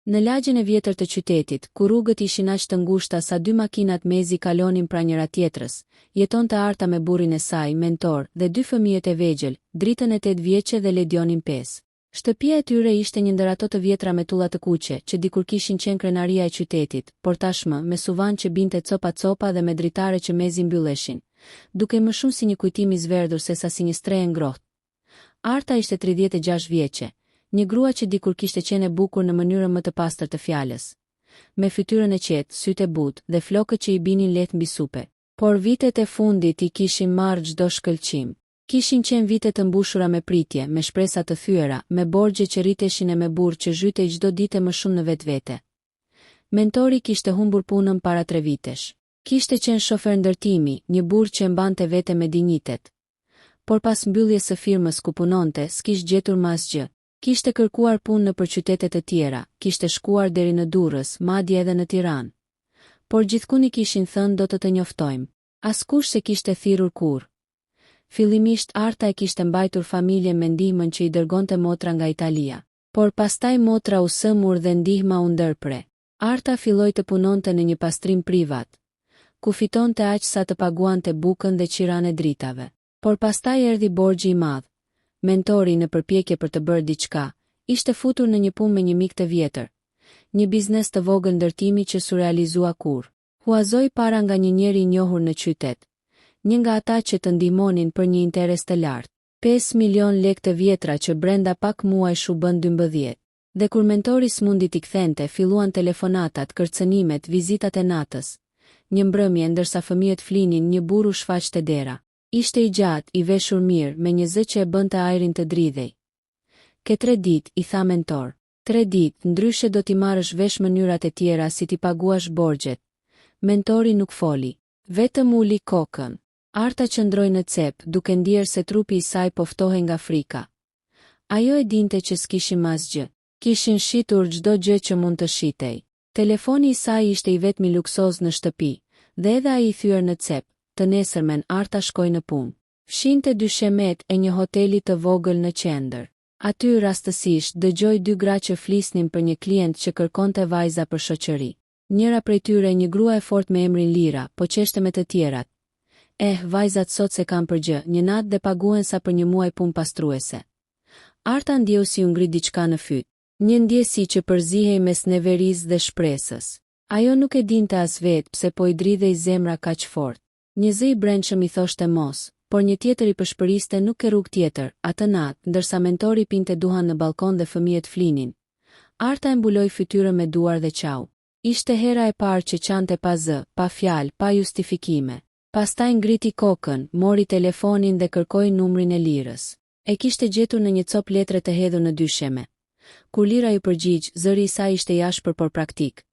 Në lagjen e vjetër të qytetit, ku rrugët ishin aq të ngushta sa dy makinat mezi kalonin pra njëra tjetrës, jetonte Arta me burrin e saj, mentor, dhe dy fëmijët e vegjël, Dritën e 8 vjeçe dhe Ledionin 5. Shtëpia e tyre ishte një ndër ato të vjetra me tulla të kuqe, që dikur kishin qenë krenaria e qytetit, por tashmë me suvan që binte copa dhe me dritare që mezi mbylleshin, duke më shumë si një kujtim i zverdhur sesa si një strehe ngrohtë. Arta ishte 36 vjeçe, një grua që dikur kishte qenë e bukur në mënyrën më të pastër të fjalës, me fytyrën e qetë, sytë e butë dhe flokët që i binin lehtë mbi supe. Por vitet e fundit i kishin marrë çdo shkëlqim. Kishin qenë vite të mbushura me pritje, me shpresa të thyera, me borxhe që rriteshin e me burr që zhytej çdo ditë më shumë në vetvete. Mentori kishte humbur punën para 3 vitesh. Kishte qenë shofer ndërtimi, një burr që mbante vete me dinjitet. Por pas mbylljes së firmës ku punonte, s'kish gjetur më asgjë. Kishte kërkuar punë nëpër qytete të tjera, kishte shkuar deri në Durrës, madje edhe në Tiranë. Por gjithkund i kishin thënë do të njoftojmë. Askush se kishte thirrur kurrë. Fillimisht Arta e kishte mbajtur familjen me ndihmën që i dërgonte motra nga Italia. Por pastaj motra u sëmur dhe ndihma u ndërpre. Arta filloi të punonte në një pastrim privat, ku fitonte aq sa të paguante bukën dhe qiran e dritave. Por pastaj erdhi borxhi i madh. Mentori në përpjekje për të bërë diçka, ishte futur në një punë me një mik të vjetër. Një biznes të vogël ndërtimi që su realizua kurrë. Huazoi para nga një njeri i njohur në qytet. Një nga ata që të ndihmonin për një interes të lartë. 5 milion lekë të vjetra që brenda pak muajsh u bën 12. Dhe kur mentori s'mundi t'i kthente, filluan telefonatat, kërcënimet, vizitat e natës. Një mbrëmje ndërsa fëmijët flinin, një burr u shfaqte dera. Ishte i gjatë, i veshur mirë, me një zë që e bënte ajrin të dridhej. "Ke 3 ditë," i tha mentor. 3 ditë, ndryshe do t'i marrësh vesh mënyrat e tjera si t'i paguash borxhet. Mentori nuk foli, vetëm uli kokën. Arta qëndroi në cep, duke ndier se trupi i saj po ftohej nga frika. Ajo e dinte që s'kishin asgjë. Kishin shitur çdo gjë që mund të shitej. Telefoni i saj ishte i vetmi luksoz në shtëpi, dhe edhe ai i thyer në cep. Të nesërmen Arta shkoi në punë. Fshinte 2 shemet e një hoteli të vogël në qendër. Aty rastësisht dëgjoi 2 gra që flisnin për një klient që kërkonte vajza për shoqëri. Njëra prej tyre, një grua e fortë me emrin Lira, po qeshte me të tjerat. Vajzat sot se kam për gjë, një natë dhe paguen sa për një muaj punë pastruese. Arta ndjeu si u ngrit diçka në fyt. Një ndjesi që përzihej mes neverisë dhe shpresës. Ajo nuk e dinte as vetë pse po i dridhej zemra kaq fort. Një zë i brendshëm i thoshte mos, por një tjetër i përshpëriste nuk ke rrugë tjetër. Atë natë, ndërsa mentori pinte duhan në balkon dhe fëmijët flinin, Arta e mbuloi fytyrën me duar dhe qau. Ishte hera e parë që qante pa zë, pa fjalë, pa justifikime. Pastaj ngriti kokën, mori telefonin dhe kërkoi numrin e Lirës. E kishte gjetur në një cop letre të hedhur në 2 sheme. Kur Lira ju përgjigj, zëri i saj ishte i ashpër por praktik.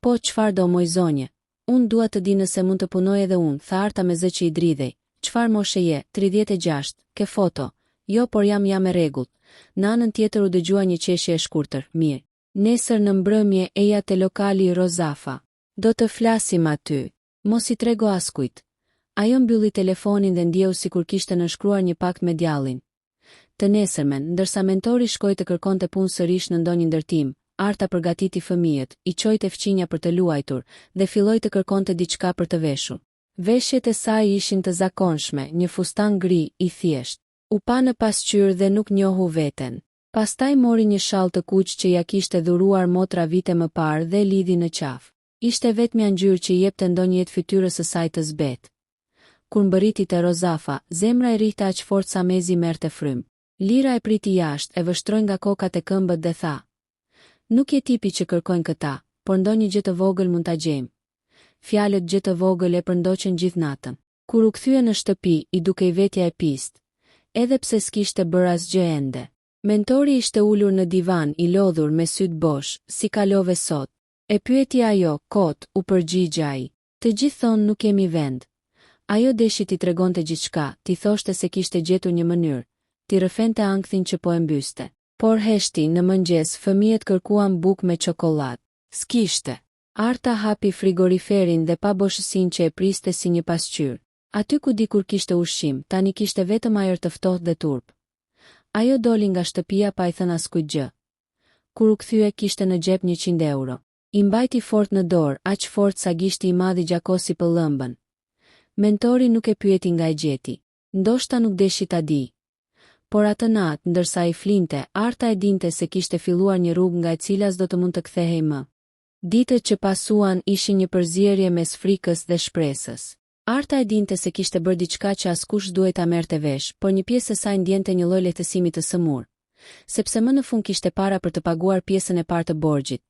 "Po, çfarë do moj zonje? Unë dua të di nëse mund të punoj edhe unë," tha Arta me zë që i dridhej. "Çfarë moshe je? 36, ke foto?" "Jo, por jam e rregullt." Në anën tjetër u dëgjua një qeshje e shkurtër. "Mirë. Nesër në mbrëmje eja te lokali Rozafa. Do të flasim aty. Mos i trego askujt." Ajo mbylli telefonin dhe ndjeu sikur kishte nënshkruar një pakt me djallin. Të nesërmen, ndërsa mentori shkoi të kërkonte punë sërish në ndonjë ndërtim, Arta përgatiti fëmijët, i çoi te fqinja për të luajtur dhe filloi të kërkonte diçka për të veshur. Veshjet e saj ishin të zakonshme, një fustan gri, i thjesht. U pa në pasqyrë dhe nuk njohu veten. Pastaj mori një shall të kuq që ja kishte dhuruar motra vite më parë dhe lidhi në qafë. Ishte vetmja ngjyrë që i jepte ndonjë jetë fytyrës së saj të zbet. Kur mbërriti te Rozafa, zemra e rrihte aq fort sa mezi merrte frym. Lira e priti jashtë, e vështroi nga kokat e këmbët dhe tha: "Nuk je tipi që kërkojnë këta, por ndonjë gjë të vogël mund ta gjejmë." Fjalët gjë të vogël e përndoqën gjithë natën. Kur u kthye në shtëpi, i dukej vetja e pist, edhe pse s'kishte bërë asgjë ende. Mentori ishte ulur në divan, i lodhur me syt bosh, "Si kalove sot?" E pyeti ajo, "Kot," u përgjigj ai. "Të gjithë thonë nuk kemi vend." Ajo deshi t'i tregonte gjithçka, t'i thoshte se kishte gjetur një mënyrë, t'i rrëfente ankthin që po e mbyste. Por heshti, në mëngjes fëmijët kërkuan bukë me çokoladë. S'kishte. Arta hapi frigoriferin dhe pa boshësinë që e priste si një pasqyrë. Aty ku dikur kishte ushqim, tani kishte vetëm ajër të ftohtë dhe turp. Ajo doli nga shtëpia pa i thënë askujt gjë. kur u kthye kishte në xhep 100 euro. I mbajti fort në dorë, aq fort sa gishti I madhi gjakosi për lëmbën. Mentori nuk e pyeti nga e gjeti. Ndoshta nuk deshi ta di. Por atë natë, ndërsa I flinte, Arta e dinte se kishte filluar një rrugë nga e cila s'do të mund të kthehej më. Ditët që pasuan ishin një përzierje mes frikës dhe shpresës. Arta e dinte se kishte bërë diçka që askush duhet ta merrte vesh, por një pjesë e saj ndjente një lloj lehtësimi të sëmur, sepse më në fund kishte para për të paguar pjesën e parë të borxhit.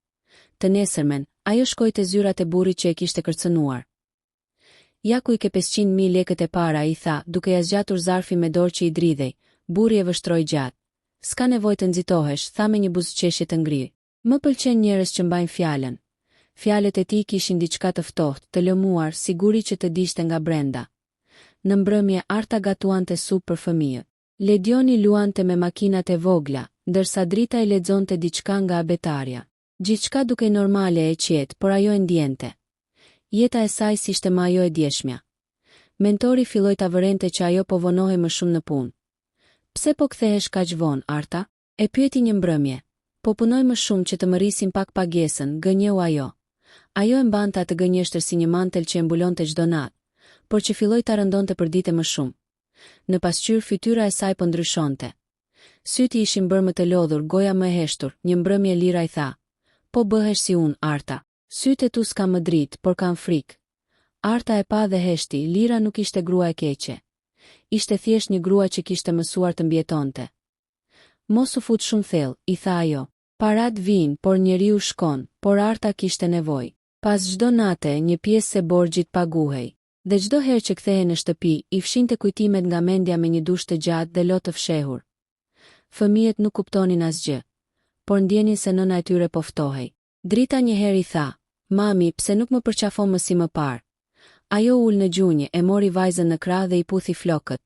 Të nesërmen, ajo shkoi te zyrat e burrit që e kishte kërcënuar. Ja ku I ke 500.000 lekët e para, I tha, duke ja zgjatur zarfin me dorë që I dridhej. Burri e vështroi gjatë. S'ka nevojë të nxitohesh, tha me një buzëqeshje të ngrirë. Më pëlqen njerëz që mbajnë fjalën. Fjalët e tij kishin diçka të ftohtë, të lëmuar, siguri që të diçte nga brenda. Në mbrëmje Arta gatuante supë për fëmijët. Ledioni luante me makinat e vogla, ndërsa Drita I lexonte diçka nga abetarja. Gjithçka dukej normale e qetë, por ajo e ndjente. Jeta e saj s'ishte më ajo e djeshmja. Mentori filloi ta vërente që ajo po vonohej më shumë në punë. Pse po kthehesh kaq vonë, Arta? E pyeti një mbrëmje. Po punoj më shumë që të më rrisin pak pagesën, gënjeu ajo. Ajo e mbante atë gënjeshtër si një mantel që e mbulonte çdo natë, por që filloi ta rëndonte përdite më shumë. Në pasqyrë fytyra e saj po ndryshonte. Syti ishin bërë më të lodhur, goja më e heshtur. Një mbrëmje lira I tha: "Po bëhesh si unë, Arta. Sytë tu s'ka më dritë, por kanë frikë." Arta e pa dhe heshti, Lira nuk ishte grua e keqe. Ishte thjesht një grua që kishte mësuar të mbjetonte. Mos u fut shumë thellë, I tha ajo. Parat vijnë, por njeriu shkon, por Arta kishte nevojë. Pas çdo nate, një pjesë e borxhit paguhej. Dhe çdo herë që kthehej në shtëpi, I fshinte kujtimet nga mendja me një dush të gjatë dhe lot të fshehur. Fëmijët nuk kuptonin asgjë, por ndjenin se nëna e tyre po ftohej. Drita një herë I tha: "Mami, pse nuk më përqafon më si më parë?" Ajo ul në gjunjë, e mori vajzën në krah dhe I puthi flokët.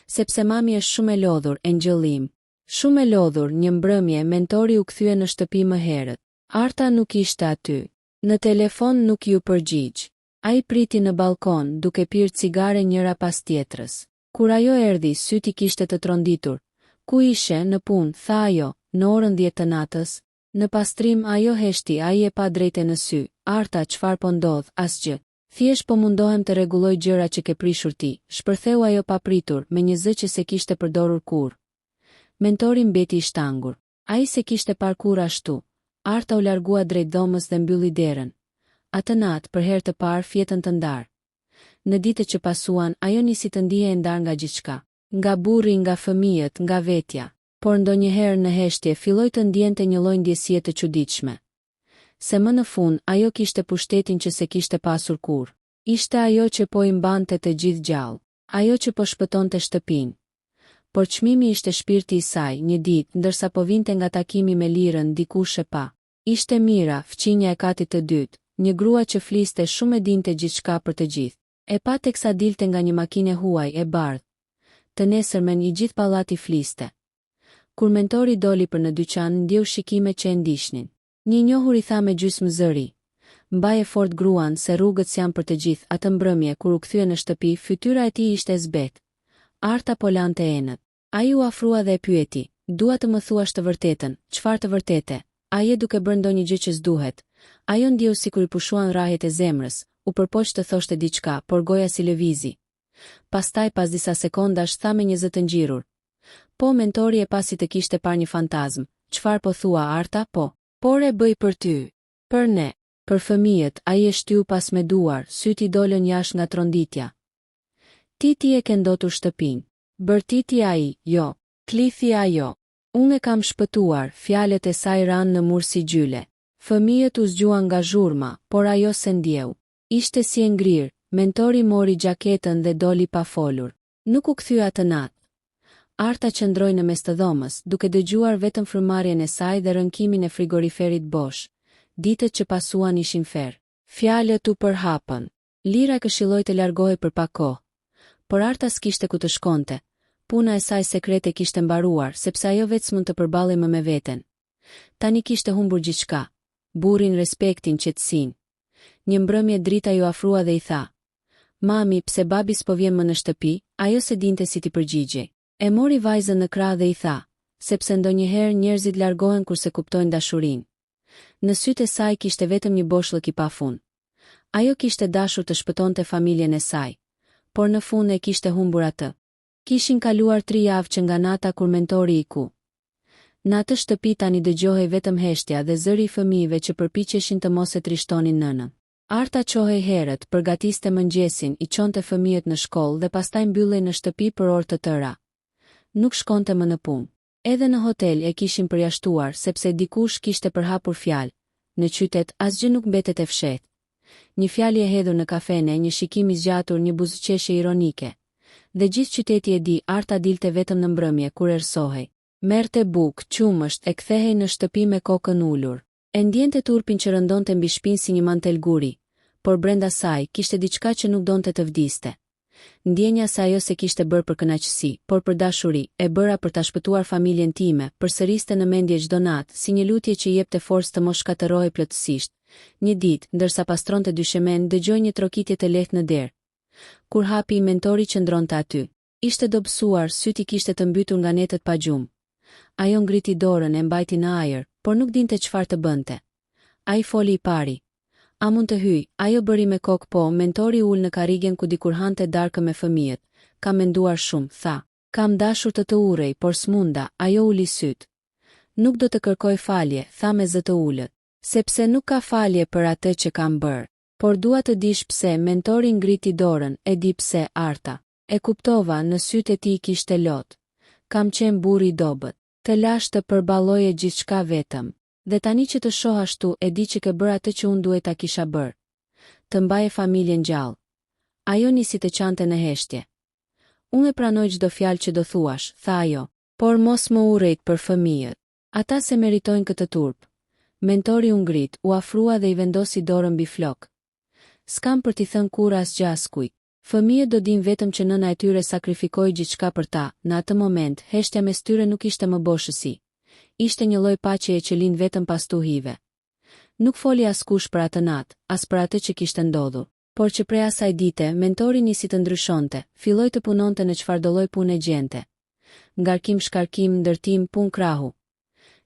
"Sepse mami është shumë e lodhur, engjëllim." Shumë e lodhur, një mbrëmje, mentori u kthye në shtëpi më herët. Arta nuk ishte aty. Në telefon nuk ju përgjigj. Ai priti në balkon, duke pirë cigare njëra pas tjetrës. Kur ajo erdhi, syti kishte të tronditur. "Ku ishe, në punë?" tha ajo, "në orën 10 të natës." Në pastrim ajo heshti, ai e pa drejtë në sy. "Arta, çfarë po ndodh?" "Asgjë. Thjesht po mundohem të rregulloj gjëra që ke prishur ti." Shpërtheu ajo papritur, me një zë që se kishte përdorur kurrë. Mentori mbeti I shtangur. Ai se kishte parë kurrë ashtu. Arta u largua drejt dhomës dhe mbylli derën. Atë natë, për herë të parë, fjetën të ndarë. Në ditët që pasuan, ajo nisi të ndihej e ndarë nga gjithçka. Nga burri, nga fëmijët, nga vetja. Por ndonjëherë në heshtje filloi të ndjente një lloj ndjesie të çuditshme. Se më në fund, ajo kishte pushtetin që se kishte pasur kurrë. Ishte ajo që po I mbante të gjithë gjallë. Ajo që po shpëtonte shtëpinë. Por çmimi ishte shpirti I saj. Një ditë, ndërsa po vinte nga takimi me Lirën, dikush e pa. Ishte Mira, fqinja e katit të dytë, një grua që fliste shumë e dinte gjithçka për të gjithë. E pa teksa dilte nga një makinë huaj e bardhë. Të nesërmen I gjithë pallati fliste. Kur mentori doli për në dyqan, ndjeu shikime që e ndishnin. Një njohur I tha me gjysmë zëri: "Mbaje fort gruan, se rrugët s'janë për të gjithë." Atë mbrëmje, kur u kthye në shtëpi, fytyra e tij ishte zbetë. Arta po lante enët. Ai u afrua dhe e pyeti: "Dua të më thuash të vërtetën." "Çfarë të vërtete?" "A je duke bërë ndonjë gjë që s'duhet?" Ajo ndjeu sikur I pushuan rrahjet e zemrës, u përpoq të thoshte diçka, por goja si lëvizi. Pastaj, pas disa sekondash, tha me një zë të ngjirur: "Po, mentori e pasi të kishte parë një fantazm." "Çfarë po thua, Arta?" "Po, por e bëj për ty." "Për ne." "Për fëmijët." Ai e shtyu pas me duar, syti dolën jashtë nga tronditja. Ti e ke ndotur shtëpinë." "Bërtiti ai." "Jo." Klithi ajo. "Unë e kam shpëtuar." Fjalët e saj ranë në mur si gjyle. Fëmijët u zgjuan nga zhurma, por ajo se ndjeu. Ishte si e ngrirë. Mentori mori gjaketën dhe doli pa folur. Nuk u kthye atë natë. Arta qëndroi në mes të dhomës, duke dëgjuar vetëm frymarrjen e saj dhe rënkimin e frigoriferit bosh. Ditët që pasuan ishin ferë. Fjalët u përhapën. Lira këshilloi të largohej për pak kohë. Por Arta s'kishte ku të shkonte. Puna e saj sekrete kishte mbaruar, sepse ajo vetë s'mund të përballej më me veten. Tani kishte humbur gjithçka. Burrin, respektin, qetësinë. Një mbrëmje Drita ju afrua dhe I tha: "Mami, pse babi s'po vjen më në shtëpi?" Ajo se dinte si t'i përgjigjej. E mori vajzën në krah dhe I tha: sepse ndonjëherë njerëzit largohen kurse kuptojnë dashurinë. Në sytë e saj kishte vetëm një boshllëk i pafund. Ajo kishte dashur të shpëtonte familjen e saj, por në fund e kishte humbur atë. Kishin kaluar 3 javë që nga nata kur mentori i ku. Në atë shtëpi tani dëgjohej vetëm heshtja dhe zëri i fëmijëve që përpiqeshin të mos e trishtonin nënën. Arta qohej herët, përgatiste mëngjesin, i çonte fëmijët në shkollë dhe pastaj mbyllej në shtëpi për orë të tëra. Nuk shkonte më në punë. Edhe në hotel e kishin përjashtuar sepse dikush kishte përhapur fjalë. Në qytet asgjë nuk mbetet e fshehtë. Një fjalë e hedhur në kafene, një shikim i zgjatur, një buzëqeshje ironike. Dhe gjithë qyteti e di, Arta dilte vetëm në mbrëmje kur erësohej. Merrte bukë, qumësht e kthehej në shtëpi me kokën ulur. E ndjente turpin që rëndonte mbi shpinë si një mantel guri, por brenda saj kishte diçka që nuk donte të vdiste. Ndjenja se ajo se kishte bërë për kënaqësi, por për dashuri, e bëra për ta shpëtuar familjen time, përsëriste në mendje çdo natë, si një lutje që i jepte forcë të mos shkatërrohej plotësisht. Një ditë, ndërsa pastronte dyshemen, dëgjoi një trokitje të lehtë në derë. Kur hapi, mentori qëndronte aty. Ishte dobësuar, syti kishte të mbytur nga netët pa gjumë. Ajo ngriti dorën, e mbajti në ajër, por nuk dinte çfarë të bënte. Ai foli i pari. A mund të hyj? Ajo bëri me kokë po. Mentori ul në karrigen ku dikur hante darkë me fëmijët. Kam menduar shumë, tha. Kam dashur të urrej, por s'munda. Ajo uli syt. Nuk do të kërkoj falje, tha me zë të ulët, sepse nuk ka falje për atë që kam bërë. Por dua të dish pse. Mentori ngriti dorën, e di pse, Arta. E kuptova, në sytë e tij kishte lot. Kam qenë burri i dobët. Të lash të përballoje gjithçka vetëm. Dhe tani që të shoh ashtu, e di që ke bërë atë që unë duhet ta kisha bërë. Të mbaje familjen gjallë. Ajo nisi të qante në heshtje. Unë e pranoj çdo fjalë që do thuash, tha ajo, por mos më urrejt për fëmijët. Ata se meritojnë këtë turp. Mentori u ngrit, u afrua dhe i vendosi dorën mbi flok. S'kam për t'i thënë kur asgjë askujt. Fëmijët do din vetëm që nëna e tyre sakrifikoi gjithçka për ta. Në atë moment, heshtja mes tyre nuk ishte më boshësi. Ishte një lloj paqeje që lind vetëm pas tuhive. Nuk foli askush për atë natë, as për atë që kishte ndodhur, por që prej asaj dite, mentori nisi të ndryshonte, filloi të punonte në çfarëdo lloj pune gjente. Ngarkim, shkarkim, ndërtim, punë krahu.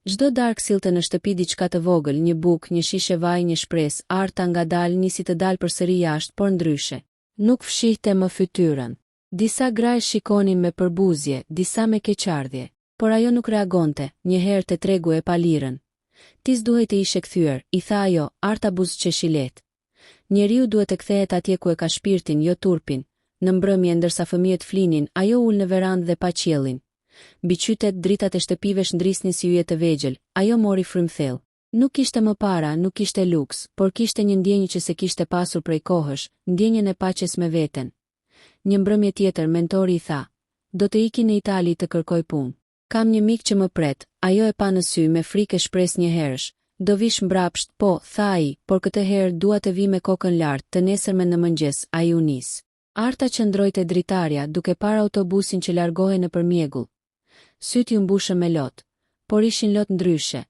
Çdo darkë sillte në shtëpi diçka të vogël, një bukë, një shishe vaj, një shpresë. Arta ngadalë nisi të dalë përsëri jashtë, por ndryshe. Nuk fshihte më fytyrën. Disa gra e shikonin me përbuzje, disa me keqardhje. Por ajo nuk reagonte, njëherë te tregu e palirën. Ti s'duhet të ishe kthyer, i tha ajo. Arta buzëqeshi lehtë. Njeriu duhet të kthehet atje ku e ka shpirtin, jo turpin. Në mbrëmje, ndërsa fëmijët flinin, ajo ul në verandë dhe pa qiellin. Mbi qytet dritat e shtëpive shndrisnin si yje të vegjël. Ajo mori frymthell. Nuk kishte më para, nuk kishte luks, por kishte një ndjenjë që se kishte pasur prej kohësh, ndjenjën e paqes me veten. Një mbrëmje tjetër, mentori i tha, do të iki në Itali të kërkoj punë. Kam një mik që më pret. Ajo e pa në sy, me frikë shpres një herësh. Do vish mbrapsht, po, tha ai, por këtë herë dua të vi me kokën lart, të nesërmen në mëngjes. Ai u nis. Arta qëndroi te dritarja, duke parë autobusin që largohej nëpër mjegull. Syti u mbushën me lot, por ishin lot ndryshe.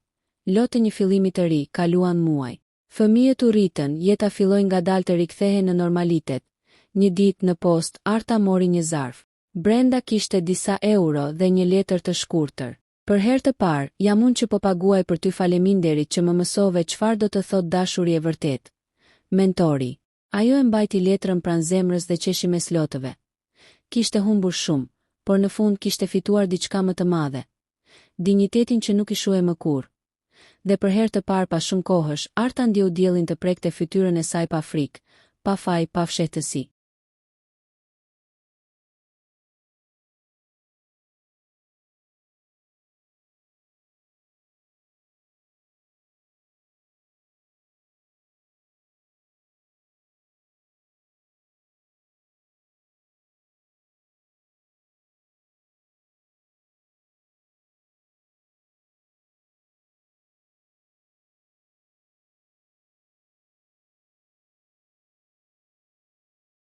Lotë një fillimi të ri, kaluan muaj. Fëmijët u rritën, jeta filloi ngadalë të rikthehej në normalitet. Një ditë në post, Arta mori një zarf. Brenda kishte disa euro dhe një letër të shkurtër. Për herë të parë, jam unë që po paguaj për ty, faleminderit që më mësove çfarë do të thot dashuri e vërtet. Mentori. Ajo e mbajti letrën pranë zemrës dhe qeshi mes lotëve. Kishte humbur shumë, por në fund kishte fituar diçka më të madhe. Dinjitetin që nuk i shuhej më kurrë. Dhe për herë të parë pas shumë kohësh, Arta ndjeu diellin të prekte fytyrën e saj pa frikë, pa faj, pa fshehtësi.